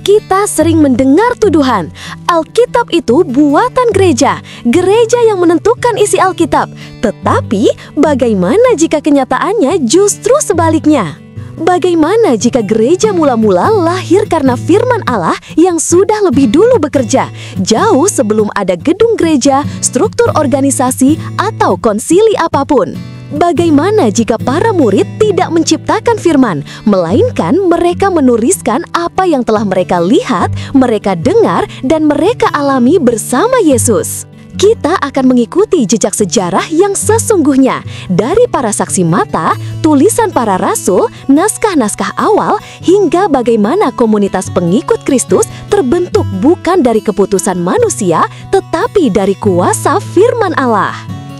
Kita sering mendengar tuduhan, Alkitab itu buatan gereja, gereja yang menentukan isi Alkitab. Tetapi, bagaimana jika kenyataannya justru sebaliknya? Bagaimana jika gereja mula-mula lahir karena firman Allah yang sudah lebih dulu bekerja, jauh sebelum ada gedung gereja, struktur organisasi, atau konsili apapun? Bagaimana jika para murid tidak menciptakan firman, melainkan mereka menuliskan apa yang telah mereka lihat, mereka dengar, dan mereka alami bersama Yesus? Kita akan mengikuti jejak sejarah yang sesungguhnya dari para saksi mata, tulisan para rasul, naskah-naskah awal, hingga bagaimana komunitas pengikut Kristus terbentuk bukan dari keputusan manusia, tetapi dari kuasa firman Allah.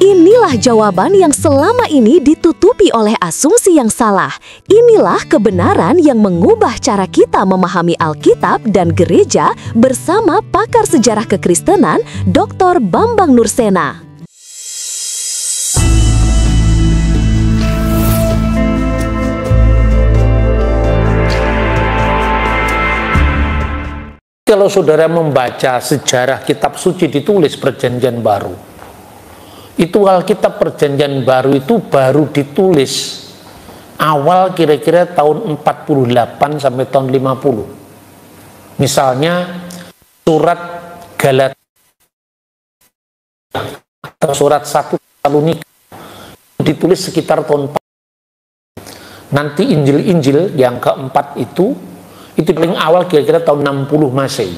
Inilah jawaban yang selama ini ditutupi oleh asumsi yang salah. Inilah kebenaran yang mengubah cara kita memahami Alkitab dan gereja bersama pakar sejarah kekristenan, Dr. Bambang Nursena. Kalau saudara membaca sejarah kitab suci ditulis Perjanjian Baru, itu Alkitab Perjanjian Baru itu baru ditulis awal kira-kira tahun 48 sampai tahun 50. Misalnya surat Galatia atau surat 1 Tesalonika ditulis sekitar tahun 4. Nanti Injil-Injil yang keempat itu paling awal kira-kira tahun 60 Masehi.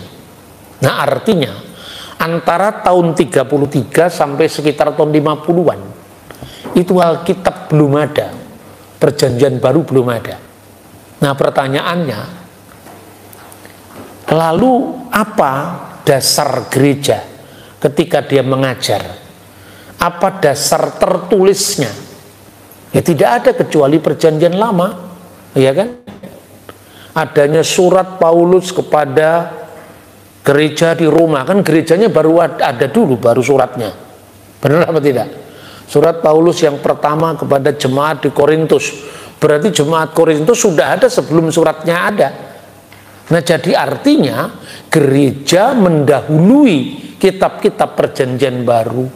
Nah, artinya antara tahun 33 sampai sekitar tahun 50-an itu Alkitab belum ada, Perjanjian Baru belum ada. Nah, pertanyaannya, lalu apa dasar gereja ketika dia mengajar? Apa dasar tertulisnya? Ya tidak ada kecuali Perjanjian Lama, ya kan? Adanya surat Paulus kepada gereja di Roma, kan gerejanya baru ada dulu, baru suratnya. Benar apa tidak? Surat Paulus yang pertama kepada jemaat di Korintus, berarti jemaat Korintus sudah ada sebelum suratnya ada. Nah, jadi artinya gereja mendahului kitab-kitab Perjanjian Baru.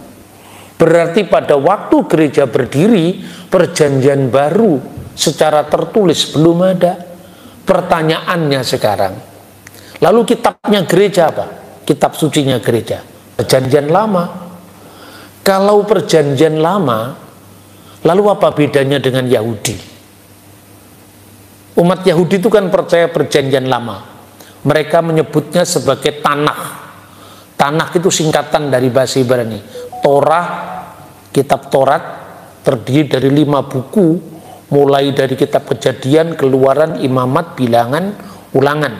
Berarti pada waktu gereja berdiri, Perjanjian Baru secara tertulis belum ada. Pertanyaannya sekarang, lalu kitabnya gereja apa? Kitab sucinya gereja Perjanjian Lama. Kalau Perjanjian Lama, lalu apa bedanya dengan Yahudi? Umat Yahudi itu kan percaya Perjanjian Lama. Mereka menyebutnya sebagai Tanakh. Tanakh itu singkatan dari bahasa Ibrani. Torah, kitab Taurat terdiri dari 5 buku, mulai dari kitab Kejadian, Keluaran, Imamat, Bilangan, Ulangan.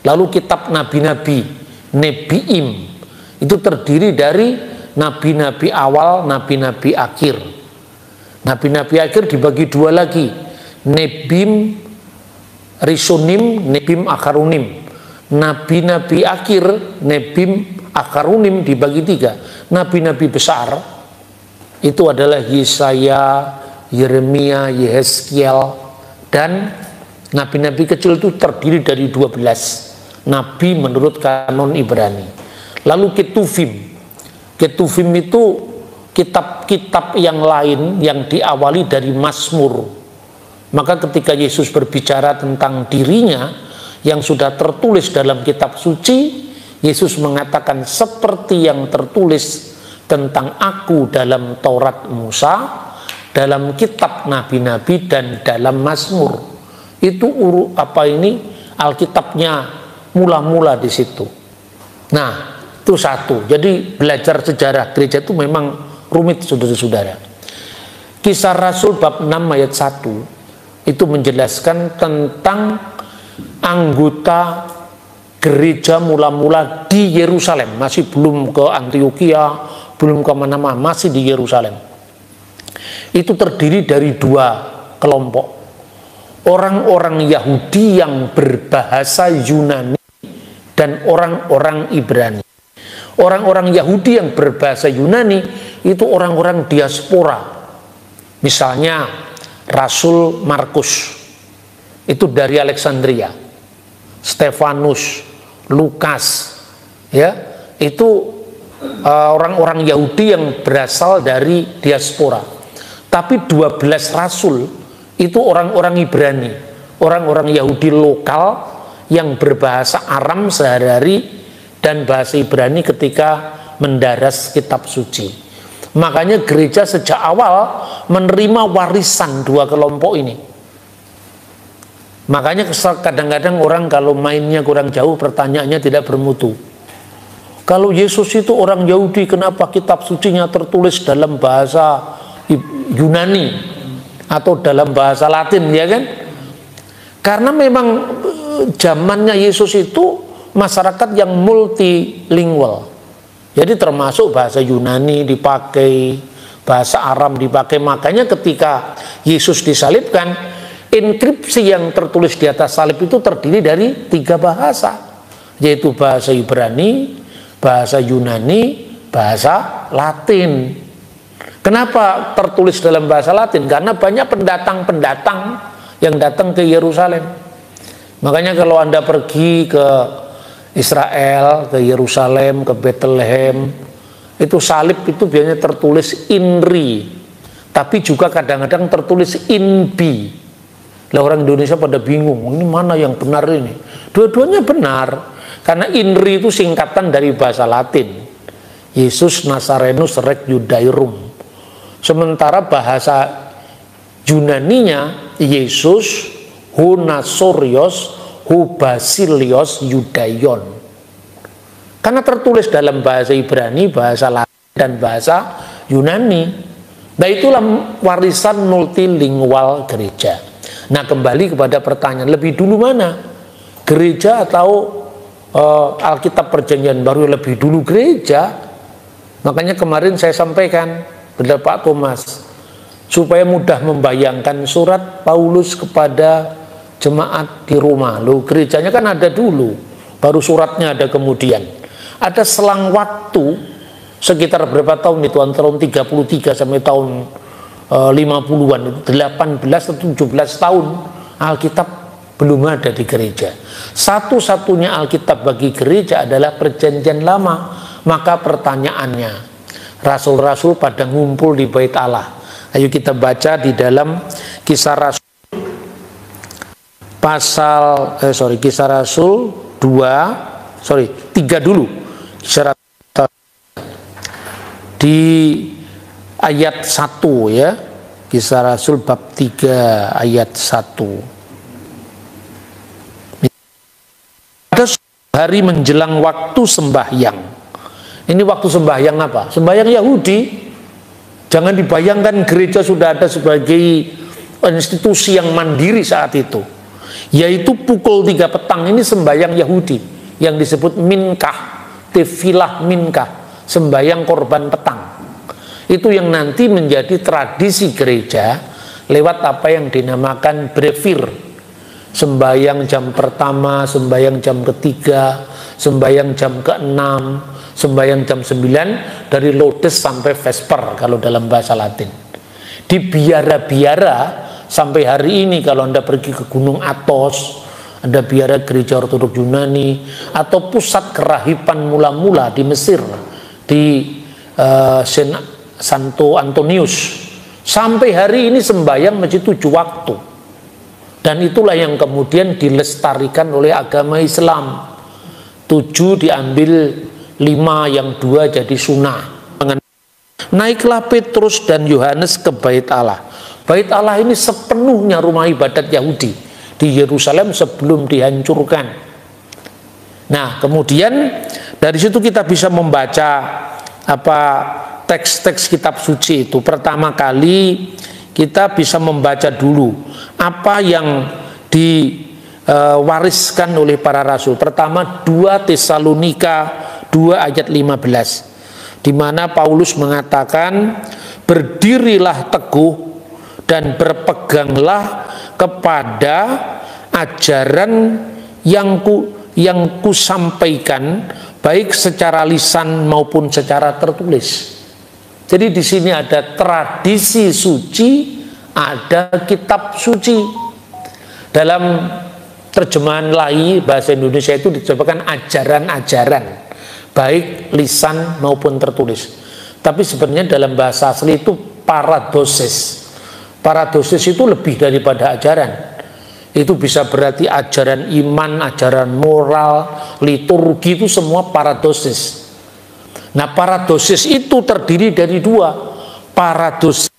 Lalu kitab nabi-nabi, Nebiim, itu terdiri dari nabi-nabi awal, nabi-nabi akhir. Nabi-nabi akhir dibagi 2 lagi, Nebim Risunim, Nebim Akharunim. Nabi-nabi akhir, Nebim Akharunim dibagi 3. Nabi-nabi besar itu adalah Yesaya, Yeremia, Yehezkiel, dan nabi-nabi kecil itu terdiri dari 12 nabi menurut kanon Ibrani. Lalu Ketuvim. Ketuvim itu kitab-kitab yang lain yang diawali dari Mazmur. Maka ketika Yesus berbicara tentang dirinya yang sudah tertulis dalam kitab suci, Yesus mengatakan seperti yang tertulis tentang aku dalam Taurat Musa, dalam kitab nabi-nabi, dan dalam Mazmur. Itu Alkitabnya mula-mula di situ. Nah, itu satu. Jadi belajar sejarah gereja itu memang rumit, saudara-saudara. Kisah Rasul bab 6 ayat 1 itu menjelaskan tentang anggota gereja mula-mula di Yerusalem. Masih belum ke Antioquia, belum ke mana-mana, masih di Yerusalem. Itu terdiri dari 2 kelompok. Orang-orang Yahudi yang berbahasa Yunani dan orang-orang Ibrani. Orang-orang Yahudi yang berbahasa Yunani itu orang-orang diaspora. Misalnya Rasul Markus itu dari Alexandria. Stefanus, Lukas, ya, itu orang-orang Yahudi yang berasal dari diaspora. Tapi 12 rasul itu orang-orang Ibrani, orang-orang Yahudi lokal yang berbahasa Aram sehari-hari dan bahasa Ibrani ketika mendaras kitab suci. Makanya gereja sejak awal menerima warisan dua kelompok ini. Makanya kadang-kadang orang kalau mainnya kurang jauh, pertanyaannya tidak bermutu. Kalau Yesus itu orang Yahudi, kenapa kitab sucinya tertulis dalam bahasa Yunani atau dalam bahasa Latin, ya kan? Karena memang zamannya Yesus itu masyarakat yang multilingual. Jadi termasuk bahasa Yunani dipakai, bahasa Aram dipakai. Makanya ketika Yesus disalibkan, inskripsi yang tertulis di atas salib itu terdiri dari 3 bahasa, yaitu bahasa Ibrani, bahasa Yunani, bahasa Latin. Kenapa tertulis dalam bahasa Latin? Karena banyak pendatang-pendatang yang datang ke Yerusalem. Makanya kalau Anda pergi ke Israel, ke Yerusalem, ke Bethlehem, itu salib itu biasanya tertulis INRI, tapi juga kadang-kadang tertulis INBI. Lah orang Indonesia pada bingung, ini mana yang benar ini? Dua-duanya benar, karena INRI itu singkatan dari bahasa Latin, Yesus Nazarenus Rex Judaeorum. Sementara bahasa Yunaninya Yesus Hunasorios Hubasilios Yudaion. Karena tertulis dalam bahasa Ibrani, bahasa Latin, dan bahasa Yunani. Nah itulah warisan multilingual gereja. Nah kembali kepada pertanyaan, lebih dulu mana? Gereja atau Alkitab Perjanjian Baru? Lebih dulu gereja. Makanya kemarin saya sampaikan kepada Pak Thomas, supaya mudah membayangkan surat Paulus kepada jemaat di Roma. Loh, gerejanya kan ada dulu, baru suratnya ada kemudian. Ada selang waktu sekitar berapa tahun itu, antara tahun 33 sampai tahun 50-an, 18 atau 17 tahun Alkitab belum ada di gereja. Satu-satunya Alkitab bagi gereja adalah Perjanjian Lama. Maka pertanyaannya, rasul-rasul pada ngumpul di Bait Allah. Ayo kita baca di dalam Kisah Rasul Kisah Rasul 3 dulu. Kisah Rasul di ayat 1 ya. Kisah Rasul bab 3 ayat 1. Pada hari menjelang waktu sembahyang. Ini waktu sembahyang apa? Sembahyang Yahudi. Jangan dibayangkan gereja sudah ada sebagai institusi yang mandiri saat itu. Yaitu pukul 3 petang ini sembahyang Yahudi yang disebut minkah, tefilah minkah, sembahyang korban petang. Itu yang nanti menjadi tradisi gereja lewat apa yang dinamakan brevir. Sembahyang jam pertama, sembahyang jam ketiga, sembahyang jam ke-6, sembahyang jam 9, dari Laudes sampai Vesper kalau dalam bahasa Latin. Di biara-biara sampai hari ini kalau Anda pergi ke Gunung Athos, ada biara gereja Ortodok Yunani, atau pusat kerahiban mula-mula di Mesir, di Santo Antonius, sampai hari ini sembahyang masih 7 waktu. Dan itulah yang kemudian dilestarikan oleh agama Islam. 7 diambil 5, yang 2 jadi sunnah. Naiklah Petrus dan Yohanes ke Bait Allah. Bait Allah ini sepenuhnya rumah ibadat Yahudi di Yerusalem sebelum dihancurkan. Nah, kemudian dari situ kita bisa membaca teks-teks kitab suci itu. Pertama kali kita bisa membaca dulu apa yang diwariskan oleh para rasul. Pertama 2 Tesalonika 2 ayat 15, di mana Paulus mengatakan, berdirilah teguh dan berpeganglah kepada ajaran yang kusampaikan, baik secara lisan maupun secara tertulis. Jadi di sini ada tradisi suci, ada kitab suci. Dalam terjemahan lai bahasa Indonesia itu diterjemahkan ajaran-ajaran, baik lisan maupun tertulis. Tapi sebenarnya dalam bahasa asli itu paradosis. Paradosis itu lebih daripada ajaran. Itu bisa berarti ajaran iman, ajaran moral, liturgi, itu semua paradosis. Nah, paradosis itu terdiri dari dua, paradosis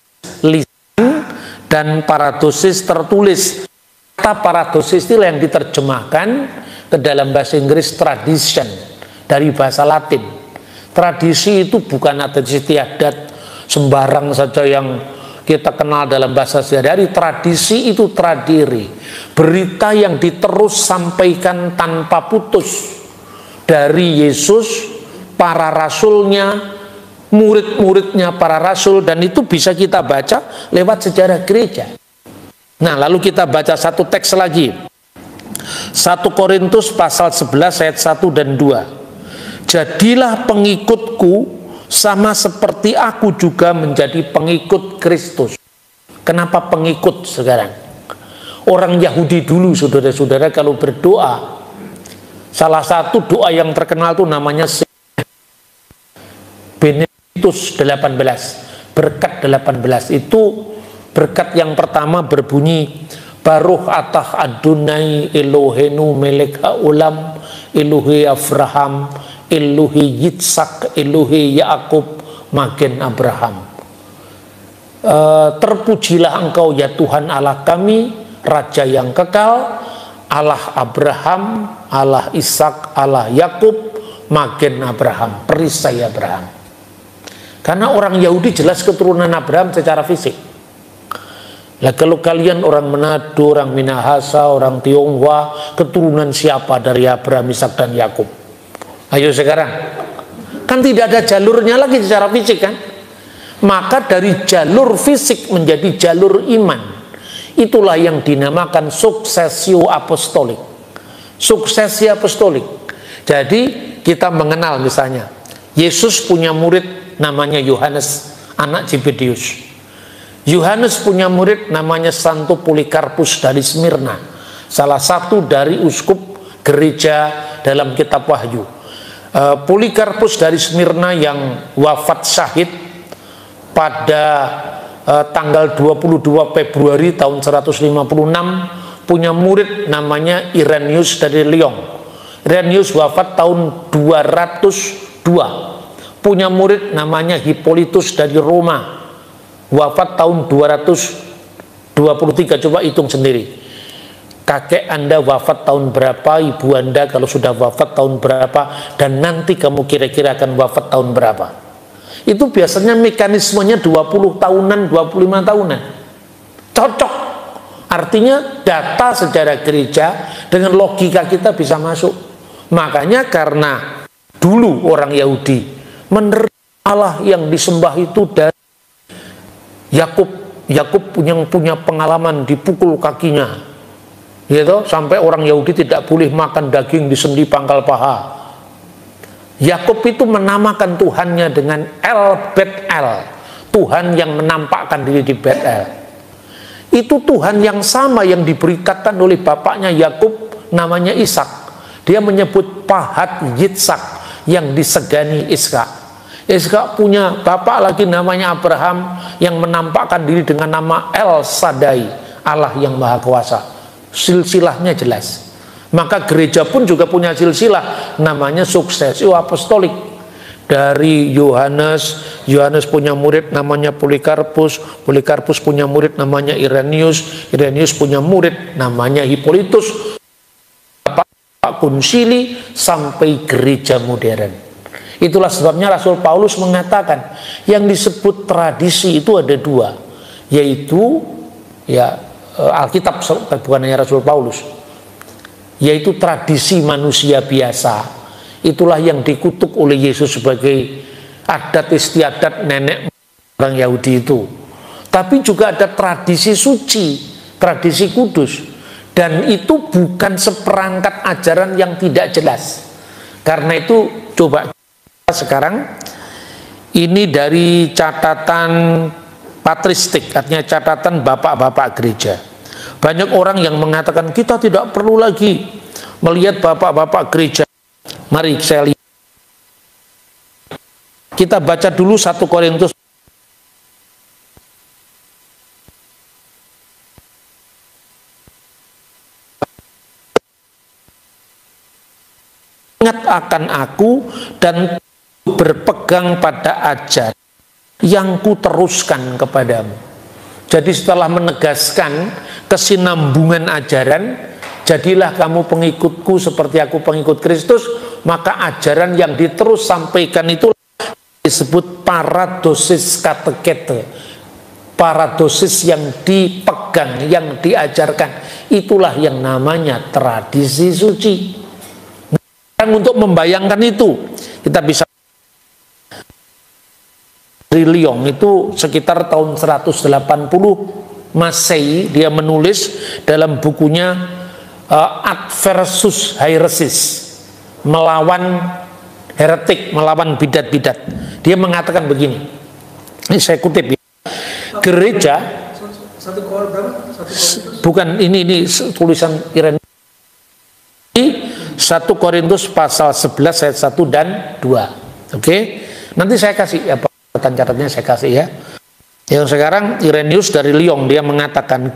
lisan dan paradosis tertulis. Kata paradosis itu yang diterjemahkan ke dalam bahasa Inggris tradition, dari bahasa Latin. Tradisi itu bukan adat istiadat sembarang saja yang kita kenal dalam bahasa sehari-hari. Tradisi itu tradiri, berita yang diterus sampaikan tanpa putus dari Yesus, para rasulnya, murid-muridnya para rasul, dan itu bisa kita baca lewat sejarah gereja. Nah, lalu kita baca satu teks lagi. 1 Korintus pasal 11 ayat 1 dan 2. Jadilah pengikutku sama seperti aku juga menjadi pengikut Kristus. Kenapa pengikut sekarang? Orang Yahudi dulu, saudara-saudara, kalau berdoa, salah satu doa yang terkenal itu namanya Benedictus 18, berkat 18. Itu berkat yang pertama berbunyi, Baruch atah Adonai Elohenu melek ha'ulam, Elohe Abraham, Elohe Yitzhak, Elohe Yaakub, Magen Abraham. Terpujilah engkau ya Tuhan Allah kami, Raja yang kekal, Allah Abraham, Allah Ishak, Allah Yakub, Magen Abraham, perisai Abraham. Karena orang Yahudi jelas keturunan Abraham secara fisik. Nah, kalau kalian orang Manado, orang Minahasa, orang Tionghoa, keturunan siapa dari Abraham, Ishak dan Yakub? Ayo sekarang, kan tidak ada jalurnya lagi secara fisik kan? Maka dari jalur fisik menjadi jalur iman, itulah yang dinamakan suksesio apostolik. Suksesi apostolik. Jadi kita mengenal misalnya, Yesus punya murid namanya Yohanes, anak Zebedeus. Yohanes punya murid namanya Santo Polikarpus dari Smyrna, salah satu dari uskup gereja dalam kitab Wahyu. Polikarpus dari Smyrna yang wafat syahid pada tanggal 22 Februari tahun 156 punya murid namanya Irenaeus dari Lyon. Irenaeus wafat tahun 202. Punya murid namanya Hippolytus dari Roma, wafat tahun 223. Coba hitung sendiri. Kakek Anda wafat tahun berapa, ibu Anda kalau sudah wafat tahun berapa, dan nanti kamu kira-kira akan wafat tahun berapa. Itu biasanya mekanismenya 20 tahunan, 25 tahunan. Cocok. Artinya data sejarah gereja dengan logika kita bisa masuk. Makanya karena dulu orang Yahudi menerima Allah yang disembah itu dari Yakub yang punya pengalaman dipukul kakinya, gitu, sampai orang Yahudi tidak boleh makan daging di sendi pangkal paha. Yakub itu menamakan Tuhannya dengan El Bet-El, Tuhan yang menampakkan diri di Bet-El. Itu Tuhan yang sama yang diberitakan oleh bapaknya Yakub, namanya Ishak. Dia menyebut Pahat Yitzhak yang disegani Ishak. Ishak punya bapak lagi namanya Abraham yang menampakkan diri dengan nama El Shaddai, Allah yang Maha Kuasa. Silsilahnya jelas. Maka gereja pun juga punya silsilah namanya suksesio apostolik. Dari Yohanes punya murid namanya Polikarpus, Polikarpus punya murid namanya Irenaeus, Irenaeus punya murid namanya Hippolytus, Pak Konsili sampai gereja modern. Itulah sebabnya Rasul Paulus mengatakan yang disebut tradisi itu ada dua, yaitu Alkitab, bukan hanya Rasul Paulus, yaitu tradisi manusia biasa. Itulah yang dikutuk oleh Yesus sebagai adat istiadat nenek orang Yahudi itu. Tapi juga ada tradisi suci, tradisi kudus, dan itu bukan seperangkat ajaran yang tidak jelas. Karena itu coba sekarang ini dari catatan patristik, artinya catatan bapak-bapak gereja. Banyak orang yang mengatakan kita tidak perlu lagi melihat bapak-bapak gereja. Mari saya lihat. Kita baca dulu 1 Korintus. Ingat akan aku dan berpegang pada ajaran yang kuteruskan kepadamu. Jadi setelah menegaskan kesinambungan ajaran, jadilah kamu pengikutku seperti aku pengikut Kristus, maka ajaran yang diterus sampaikan itu disebut paradosis katekete. Paradosis yang dipegang, yang diajarkan, itulah yang namanya tradisi suci. Untuk membayangkan itu, kita bisa dari Lyon itu sekitar tahun 180 Masehi, dia menulis dalam bukunya Adversus Heresis, melawan heretik, melawan bidat-bidat. Dia mengatakan begini, ini saya kutip ya, gereja bukan ini tulisan Irenaeus, 1 Korintus pasal 11 ayat 1 dan 2. Oke, nanti saya kasih ya, catatan-catatnya saya kasih ya. Yang sekarang Irenaeus dari Lyon, dia mengatakan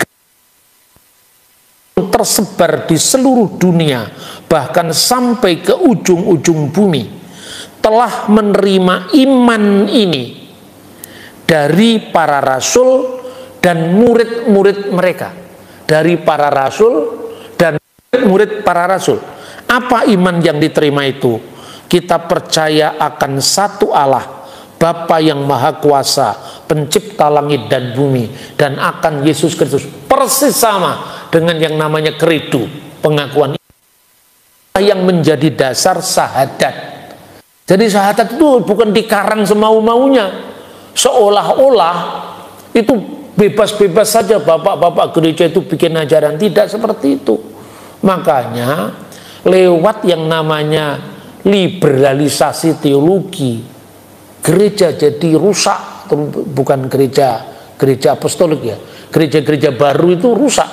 tersebar di seluruh dunia, bahkan sampai ke ujung-ujung bumi, telah menerima iman ini dari para rasul dan murid-murid mereka. Dari para rasul dan murid para rasul. Apa iman yang diterima itu? Kita percaya akan satu Allah, Bapa yang Maha Kuasa, pencipta langit dan bumi, dan akan Yesus Kristus, persis sama dengan yang namanya credo, pengakuan yang menjadi dasar syahadat. Jadi syahadat itu bukan dikarang semau-maunya, seolah-olah itu bebas-bebas saja bapak-bapak gereja itu bikin ajaran. Tidak seperti itu. Makanya lewat yang namanya liberalisasi teologi, gereja jadi rusak. Bukan gereja apostolik ya, gereja-gereja baru itu rusak.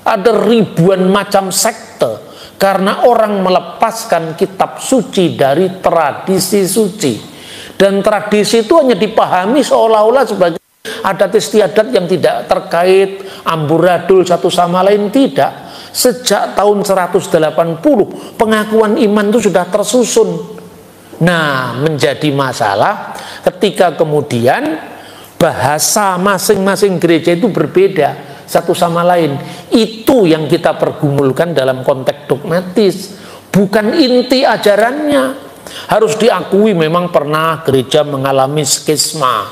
Ada ribuan macam sekte karena orang melepaskan kitab suci dari tradisi suci, dan tradisi itu hanya dipahami seolah-olah sebagai adat istiadat yang tidak terkait amburadul satu sama lain. Tidak. Sejak tahun 180 pengakuan iman itu sudah tersusun. Nah, menjadi masalah ketika kemudian bahasa masing-masing gereja itu berbeda satu sama lain. Itu yang kita pergumulkan dalam konteks dogmatis, bukan inti ajarannya. Harus diakui memang pernah gereja mengalami skisma,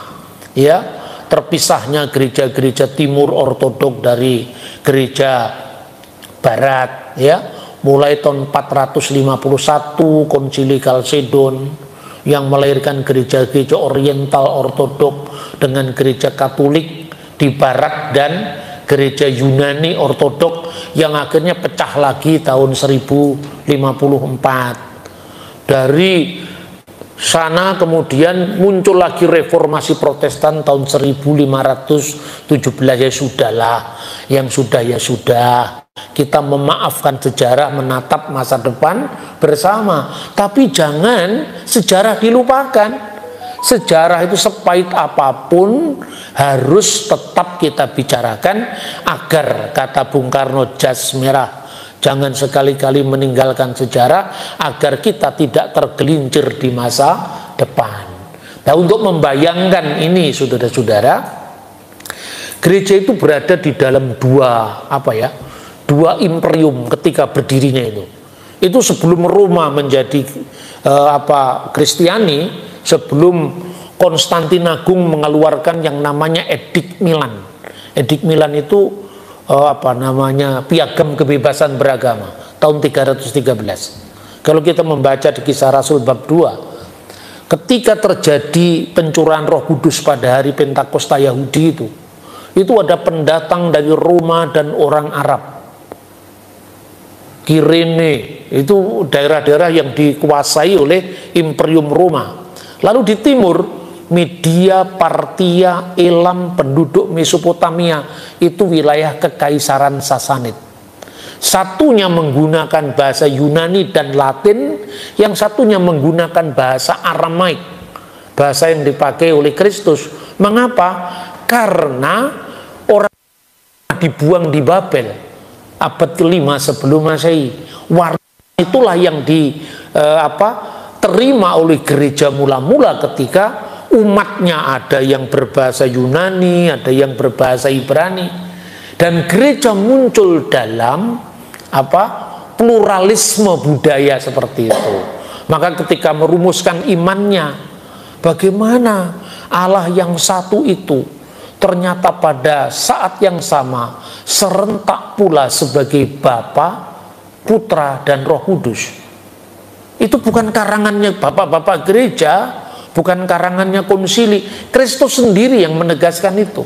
ya, terpisahnya gereja-gereja timur ortodok dari gereja barat, ya, mulai tahun 451 Konsili Kalsedon yang melahirkan gereja-gereja oriental ortodok dengan gereja Katolik di barat dan gereja Yunani ortodok yang akhirnya pecah lagi tahun 1054. Dari sana kemudian muncul lagi reformasi Protestan tahun 1517. Ya sudahlah, yang sudah ya sudah. Kita memaafkan sejarah, menatap masa depan bersama. Tapi jangan sejarah dilupakan. Sejarah itu sepahit apapun harus tetap kita bicarakan agar, kata Bung Karno, jas merah, jangan sekali-kali meninggalkan sejarah agar kita tidak tergelincir di masa depan. Nah, untuk membayangkan ini, saudara-saudara, gereja itu berada di dalam dua imperium ketika berdirinya itu. Itu sebelum Roma menjadi Kristiani, sebelum Konstantin Agung mengeluarkan yang namanya Edik Milan. Edik Milan itu piagam kebebasan beragama tahun 313. Kalau kita membaca di Kisah Rasul bab 2, ketika terjadi pencurahan Roh Kudus pada hari Pentakosta Yahudi itu ada pendatang dari Roma dan orang Arab. Kirene itu daerah-daerah yang dikuasai oleh Imperium Roma. Lalu di timur Media, Partia, Elam, penduduk Mesopotamia, itu wilayah kekaisaran Sasanid. Satunya menggunakan bahasa Yunani dan Latin, yang satunya menggunakan bahasa Aramaik, bahasa yang dipakai oleh Kristus. Mengapa? Karena orang dibuang di Babel abad ke-5 sebelum Masehi. Warna itulah yang terima oleh gereja mula-mula ketika umatnya ada yang berbahasa Yunani, ada yang berbahasa Ibrani, dan gereja muncul dalam pluralisme budaya seperti itu. Maka ketika merumuskan imannya, bagaimana Allah yang satu itu ternyata pada saat yang sama serentak pula sebagai Bapa, Putra, dan Roh Kudus. Itu bukan karangannya bapak-bapak gereja, bukan karangannya konsili. Kristus sendiri yang menegaskan itu.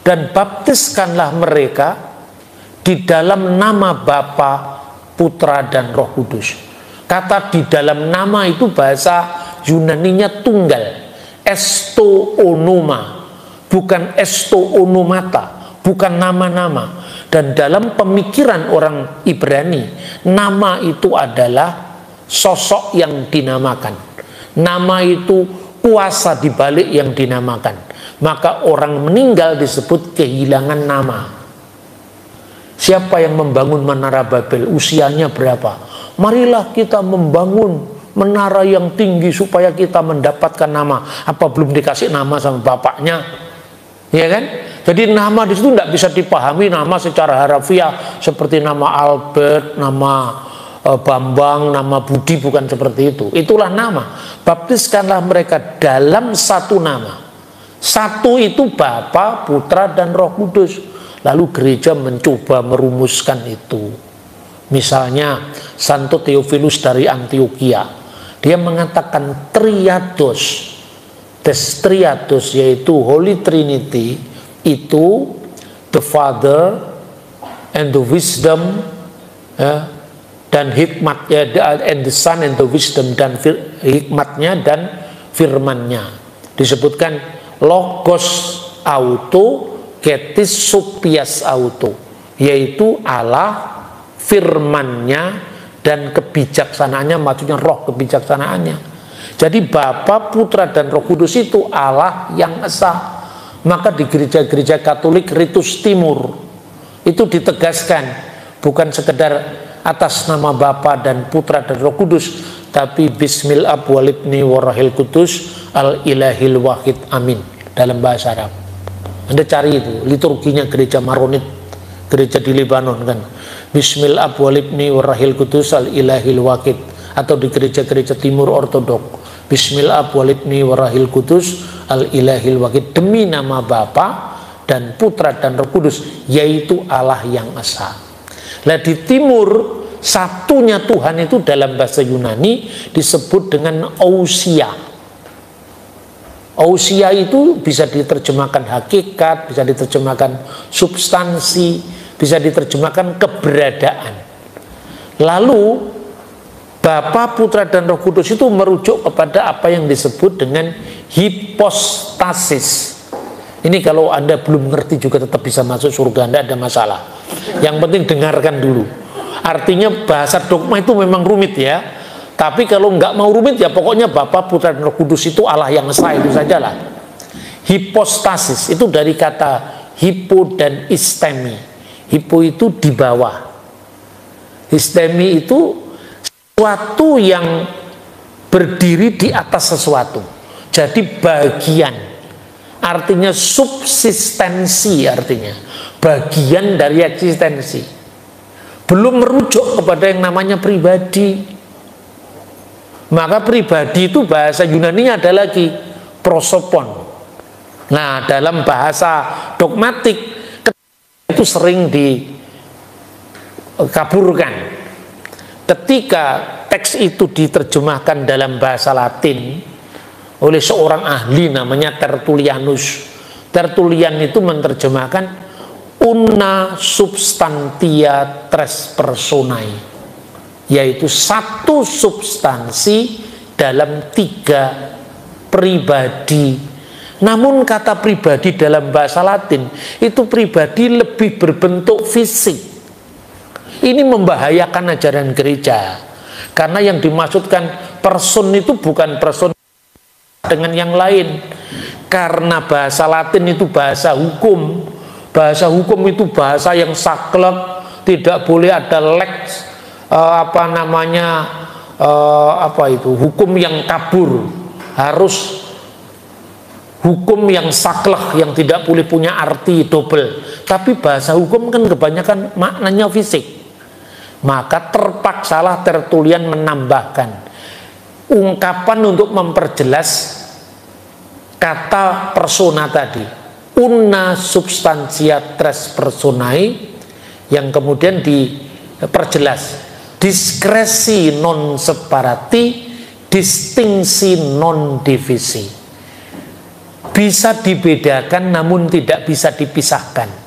Dan baptiskanlah mereka di dalam nama Bapa, Putra, dan Roh Kudus. Kata di dalam nama itu bahasa Yunaninya tunggal, esto onoma, bukan esto onomata, bukan nama-nama. Dan dalam pemikiran orang Ibrani, nama itu adalah sosok yang dinamakan. Nama itu kuasa dibalik yang dinamakan. Maka orang meninggal disebut kehilangan nama. Siapa yang membangun Menara Babel? Usianya berapa? Marilah kita membangun menara yang tinggi supaya kita mendapatkan nama. Apa belum dikasih nama sama bapaknya? Ya kan? Jadi nama di situ tidak bisa dipahami nama secara harafiah seperti nama Albert, nama Bambang, nama Budi, bukan seperti itu. Itulah nama. Baptiskanlah mereka dalam satu nama. Satu itu Bapa, Putra, dan Roh Kudus. Lalu gereja mencoba merumuskan itu. Misalnya Santo Theophilus dari Antioquia, dia mengatakan triados. Triados yaitu Holy Trinity, itu the Father and the wisdom, dan hikmatnya, and the Son and the wisdom, dan hikmatnya dan firmannya. Disebutkan Logos auto, Ketis supias auto, yaitu Allah, firmannya, dan kebijaksanaannya, maksudnya roh kebijaksanaannya. Jadi Bapa, Putra, dan Roh Kudus itu Allah yang esa. Maka di gereja-gereja Katolik ritus timur itu ditegaskan, bukan sekedar atas nama Bapa dan Putra dan Roh Kudus, tapi Bismil Ab walibni warahil kudus al ilahil wahid amin dalam bahasa Arab. Anda cari itu liturginya gereja Maronit, gereja di Lebanon kan. Bismil Ab walibni warahil kudus al ilahil wahid. Atau di gereja-gereja timur ortodok, Bismil Ab walibni warahil kudus al ilahil wahid, demi nama Bapa dan Putra dan Roh Kudus, yaitu Allah yang esa. Nah di timur, satunya Tuhan itu dalam bahasa Yunani disebut dengan ousia. Ousia itu bisa diterjemahkan hakikat, bisa diterjemahkan substansi, bisa diterjemahkan keberadaan. Lalu Bapa, Putra, dan Roh Kudus itu merujuk kepada apa yang disebut dengan hipostasis. Ini kalau Anda belum ngerti juga tetap bisa masuk surga, Anda ada masalah. Yang penting dengarkan dulu. Artinya bahasa dogma itu memang rumit ya. Tapi kalau nggak mau rumit ya pokoknya Bapa, Putra, dan Roh Kudus itu Allah yang esa, itu sajalah. Hipostasis itu dari kata hipo dan istemi. Hipo itu di bawah. Istemi itu sesuatu yang berdiri di atas sesuatu. Jadi bagian. Artinya subsistensi, artinya bagian dari eksistensi. Belum merujuk kepada yang namanya pribadi. Maka pribadi itu bahasa Yunaninya ada lagi prosopon. Nah dalam bahasa dogmatik itu sering dikaburkan. Ketika teks itu diterjemahkan dalam bahasa Latin oleh seorang ahli namanya Tertullianus. Tertullian itu menerjemahkan una substantia tres personae, yaitu satu substansi dalam tiga pribadi Namun kata pribadi dalam bahasa Latin itu pribadi lebih berbentuk fisik. Ini membahayakan ajaran gereja. Karena yang dimaksudkan person itu bukan person dengan yang lain. Karena bahasa Latin itu bahasa hukum. Bahasa hukum itu bahasa yang saklek, tidak boleh ada lex, hukum yang kabur. Harus hukum yang saklek, yang tidak boleh punya arti double. Tapi bahasa hukum kan kebanyakan maknanya fisik. Maka terpaksalah Tertullian menambahkan ungkapan untuk memperjelas kata persona tadi, una substantia tres personae, yang kemudian diperjelas diskresi non separati, distingsi non divisi. Bisa dibedakan namun tidak bisa dipisahkan.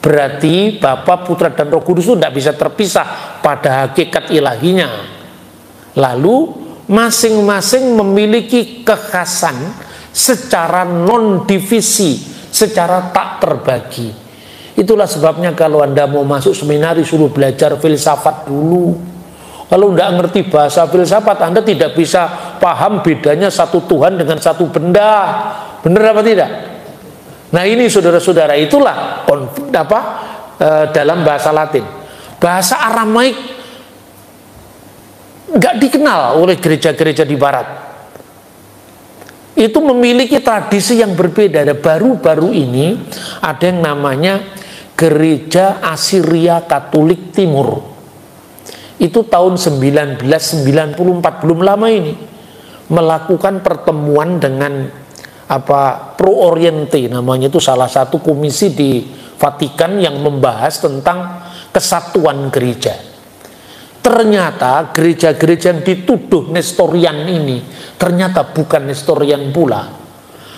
Berarti Bapa, Putra, dan Roh Kudus itu tidak bisa terpisah pada hakikat ilahinya. Lalu masing-masing memiliki kekhasan secara non-divisi, secara tak terbagi. Itulah sebabnya kalau Anda mau masuk seminari suruh belajar filsafat dulu. Kalau tidak ngerti bahasa filsafat, Anda tidak bisa paham bedanya satu Tuhan dengan satu benda. Benar apa tidak? Nah ini saudara-saudara, itulah dalam bahasa Latin. Bahasa Aramaik nggak dikenal oleh gereja-gereja di Barat. Itu memiliki tradisi yang berbeda. Baru-baru ini ada yang namanya Gereja Asiria Katolik Timur. Itu tahun 1994, belum lama ini, melakukan pertemuan dengan Pro Oriente namanya, itu salah satu komisi di Vatikan yang membahas tentang kesatuan gereja. Ternyata gereja-gereja yang dituduh Nestorian ini ternyata bukan Nestorian pula,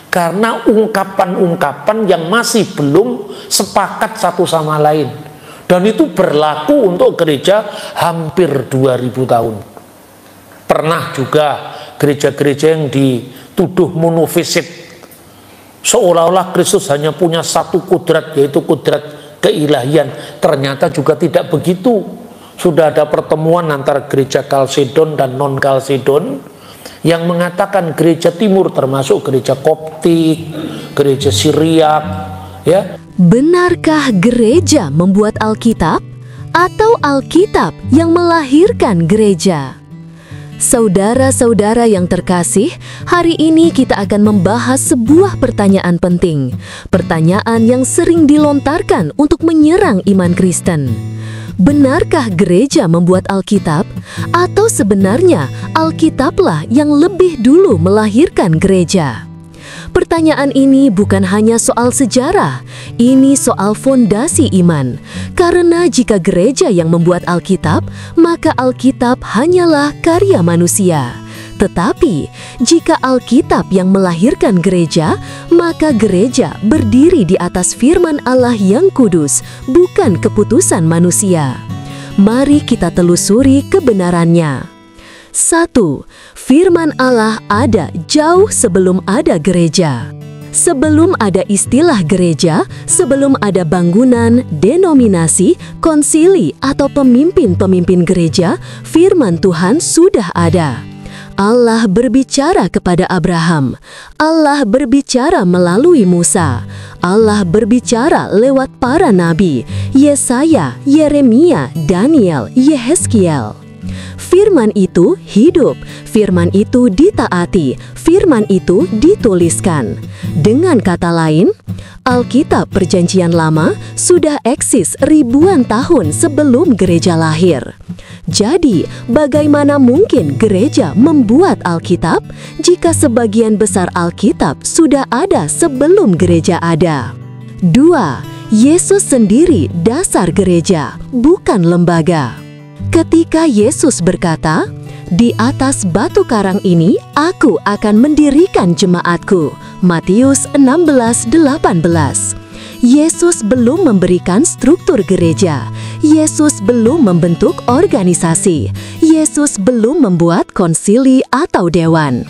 karena ungkapan-ungkapan yang masih belum sepakat satu sama lain, dan itu berlaku untuk gereja hampir 2000 tahun. Pernah juga gereja-gereja yang dituduh monofisit, seolah-olah Kristus hanya punya satu kudrat, yaitu kudrat keilahian. Ternyata juga tidak begitu. Sudah ada pertemuan antara gereja Kalsedon dan non-Kalsedon yang mengatakan gereja timur, termasuk gereja Koptik, gereja Syriak, ya. Benarkah gereja membuat Alkitab atau Alkitab yang melahirkan gereja? Saudara-saudara yang terkasih, hari ini kita akan membahas sebuah pertanyaan penting. Pertanyaan yang sering dilontarkan untuk menyerang iman Kristen. Benarkah gereja membuat Alkitab, atau sebenarnya Alkitablah yang lebih dulu melahirkan gereja? Pertanyaan ini bukan hanya soal sejarah, ini soal fondasi iman. Karena jika gereja yang membuat Alkitab, maka Alkitab hanyalah karya manusia. Tetapi, jika Alkitab yang melahirkan gereja, maka gereja berdiri di atas firman Allah yang kudus, bukan keputusan manusia. Mari kita telusuri kebenarannya. 1. Firman Allah ada jauh sebelum ada gereja. Sebelum ada istilah gereja, sebelum ada bangunan, denominasi, konsili, atau pemimpin-pemimpin gereja, firman Tuhan sudah ada. Allah berbicara kepada Abraham. Allah berbicara melalui Musa. Allah berbicara lewat para nabi, Yesaya, Yeremia, Daniel, Yehezkiel. Firman itu hidup, firman itu ditaati, firman itu dituliskan. Dengan kata lain, Alkitab Perjanjian Lama sudah eksis ribuan tahun sebelum gereja lahir. Jadi, bagaimana mungkin gereja membuat Alkitab jika sebagian besar Alkitab sudah ada sebelum gereja ada? 2. Yesus sendiri dasar gereja, bukan lembaga. Ketika Yesus berkata, "Di atas batu karang ini aku akan mendirikan jemaatku," Matius 16:18. Yesus belum memberikan struktur gereja. Yesus belum membentuk organisasi. Yesus belum membuat konsili atau dewan.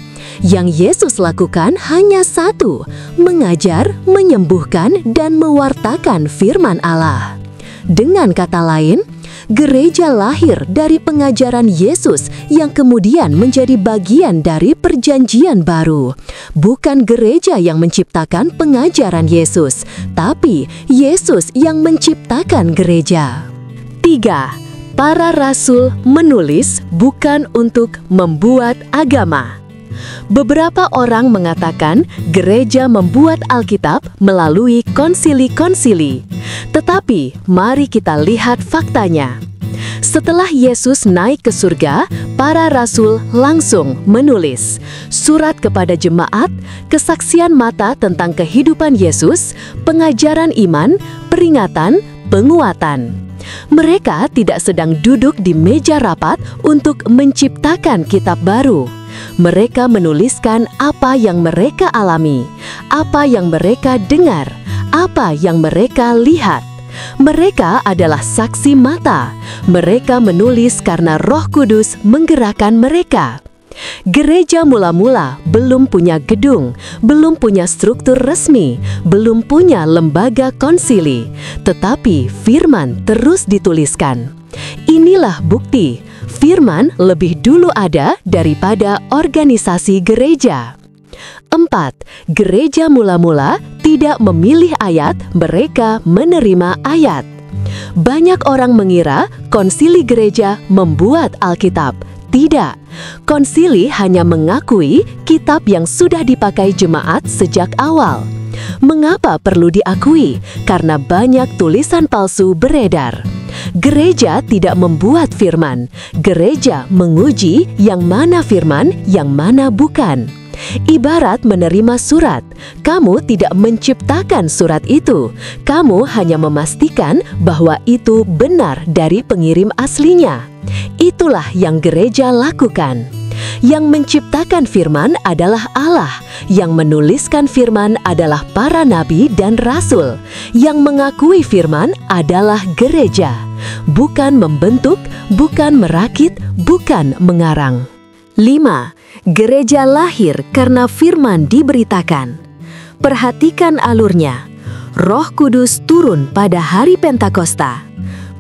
Yang Yesus lakukan hanya satu, mengajar, menyembuhkan, dan mewartakan firman Allah. Dengan kata lain, gereja lahir dari pengajaran Yesus yang kemudian menjadi bagian dari Perjanjian Baru. Bukan gereja yang menciptakan pengajaran Yesus, tapi Yesus yang menciptakan gereja. 3. Para rasul menulis bukan untuk membuat agama. Beberapa orang mengatakan gereja membuat Alkitab melalui konsili-konsili. Tetapi mari kita lihat faktanya. Setelah Yesus naik ke surga, para rasul langsung menulis surat kepada jemaat, kesaksian mata tentang kehidupan Yesus, pengajaran iman, peringatan, penguatan. Mereka tidak sedang duduk di meja rapat untuk menciptakan kitab baru. Mereka menuliskan apa yang mereka alami, apa yang mereka dengar, apa yang mereka lihat. Mereka adalah saksi mata. Mereka menulis karena Roh Kudus menggerakkan mereka. Gereja mula-mula belum punya gedung, belum punya struktur resmi, belum punya lembaga konsili, tetapi firman terus dituliskan. Inilah bukti, firman lebih dulu ada daripada organisasi gereja. 4. Gereja mula-mula tidak memilih ayat, mereka menerima ayat. Banyak orang mengira konsili gereja membuat Alkitab. Tidak, konsili hanya mengakui kitab yang sudah dipakai jemaat sejak awal. Mengapa perlu diakui? Karena banyak tulisan palsu beredar. Gereja tidak membuat firman. Gereja menguji yang mana firman, yang mana bukan. Ibarat menerima surat, kamu tidak menciptakan surat itu. Kamu hanya memastikan bahwa itu benar dari pengirim aslinya. Itulah yang gereja lakukan. Yang menciptakan firman adalah Allah. Yang menuliskan firman adalah para nabi dan rasul. Yang mengakui firman adalah gereja. Bukan membentuk, bukan merakit, bukan mengarang. 5. Gereja lahir karena firman diberitakan. Perhatikan alurnya. Roh Kudus turun pada hari Pentakosta.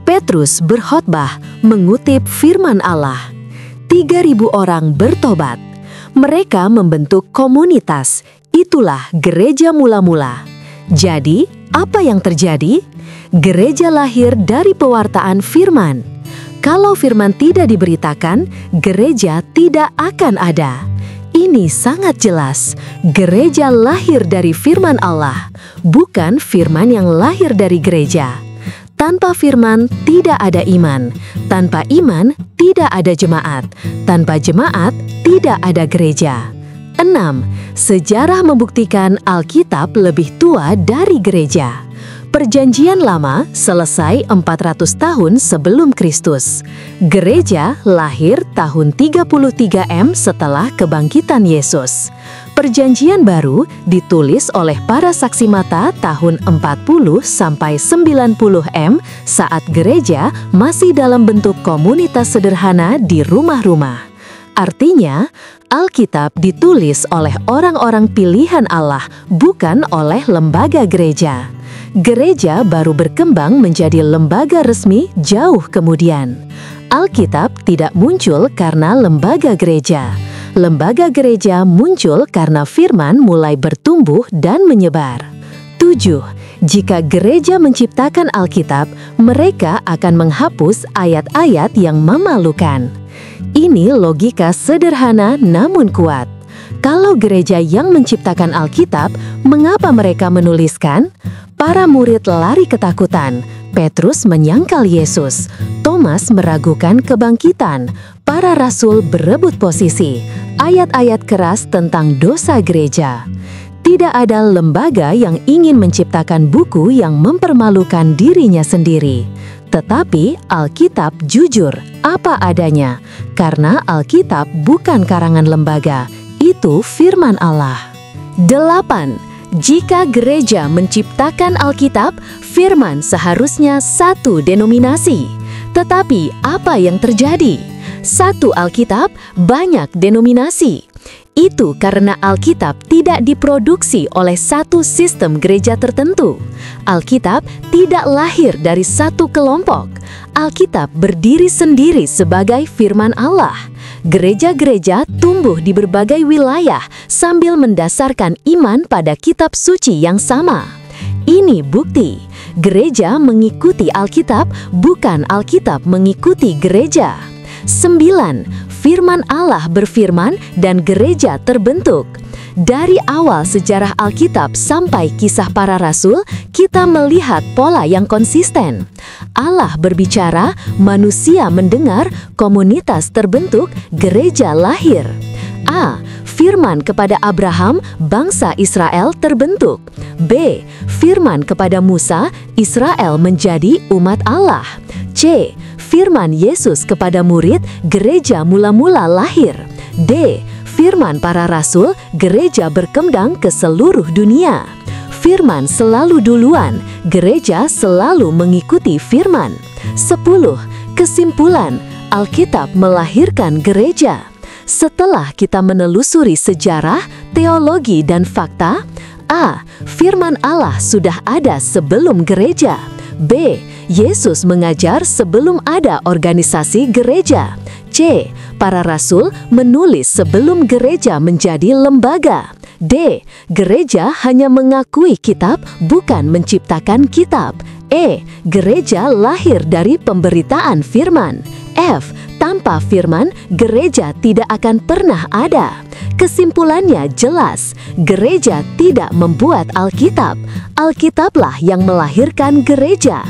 Petrus berkhotbah mengutip firman Allah. 3.000 orang bertobat. Mereka membentuk komunitas. Itulah gereja mula-mula. Jadi, apa yang terjadi? Gereja lahir dari pewartaan firman. Kalau firman tidak diberitakan, gereja tidak akan ada. Ini sangat jelas. Gereja lahir dari firman Allah, bukan firman yang lahir dari gereja. Tanpa firman tidak ada iman. Tanpa iman tidak ada jemaat. Tanpa jemaat tidak ada gereja. 6. Sejarah membuktikan Alkitab lebih tua dari gereja. Perjanjian Lama selesai 400 tahun sebelum Kristus. Gereja lahir tahun 33 M setelah kebangkitan Yesus. Perjanjian Baru ditulis oleh para saksi mata tahun 40 sampai 90 M saat gereja masih dalam bentuk komunitas sederhana di rumah-rumah. Artinya, Alkitab ditulis oleh orang-orang pilihan Allah, bukan oleh lembaga gereja. Gereja baru berkembang menjadi lembaga resmi jauh kemudian. Alkitab tidak muncul karena lembaga gereja. Lembaga gereja muncul karena firman mulai bertumbuh dan menyebar. 7. Jika gereja menciptakan Alkitab, mereka akan menghapus ayat-ayat yang memalukan. Ini logika sederhana namun kuat. Kalau gereja yang menciptakan Alkitab, mengapa mereka menuliskan? Para murid lari ketakutan. Petrus menyangkal Yesus. Thomas meragukan kebangkitan. Para rasul berebut posisi. Ayat-ayat keras tentang dosa gereja. Tidak ada lembaga yang ingin menciptakan buku yang mempermalukan dirinya sendiri. Tetapi Alkitab jujur, apa adanya. Karena Alkitab bukan karangan lembaga. Itu firman Allah. 8. Jika gereja menciptakan Alkitab, firman seharusnya satu denominasi. Tetapi apa yang terjadi? Satu Alkitab, banyak denominasi. Itu karena Alkitab tidak diproduksi oleh satu sistem gereja tertentu. Alkitab tidak lahir dari satu kelompok. Alkitab berdiri sendiri sebagai firman Allah. Gereja-gereja tumbuh di berbagai wilayah sambil mendasarkan iman pada kitab suci yang sama. Ini bukti, gereja mengikuti Alkitab, bukan Alkitab mengikuti gereja. 9. Firman Allah berfirman dan gereja terbentuk. Dari awal sejarah Alkitab sampai Kisah Para Rasul, kita melihat pola yang konsisten. Allah berbicara, manusia mendengar, komunitas terbentuk, gereja lahir. A. Firman kepada Abraham, bangsa Israel terbentuk. B. Firman kepada Musa, Israel menjadi umat Allah. C. Firman Yesus kepada murid, gereja mula-mula lahir. D. Firman para rasul, gereja berkembang ke seluruh dunia. Firman selalu duluan, gereja selalu mengikuti firman. 10. Kesimpulan, Alkitab melahirkan gereja. Setelah kita menelusuri sejarah, teologi, dan fakta, A. Firman Allah sudah ada sebelum gereja. B. Yesus mengajar sebelum ada organisasi gereja. C. Para rasul menulis sebelum gereja menjadi lembaga. D. Gereja hanya mengakui kitab, bukan menciptakan kitab. E. Gereja lahir dari pemberitaan firman. F. Tanpa firman, gereja tidak akan pernah ada. Kesimpulannya jelas, gereja tidak membuat Alkitab. Alkitablah yang melahirkan gereja.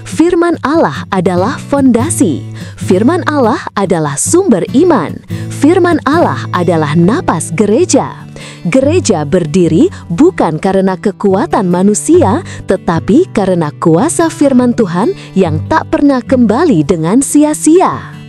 Firman Allah adalah fondasi. Firman Allah adalah sumber iman. Firman Allah adalah napas gereja. Gereja berdiri bukan karena kekuatan manusia, tetapi karena kuasa firman Tuhan yang tak pernah kembali dengan sia-sia.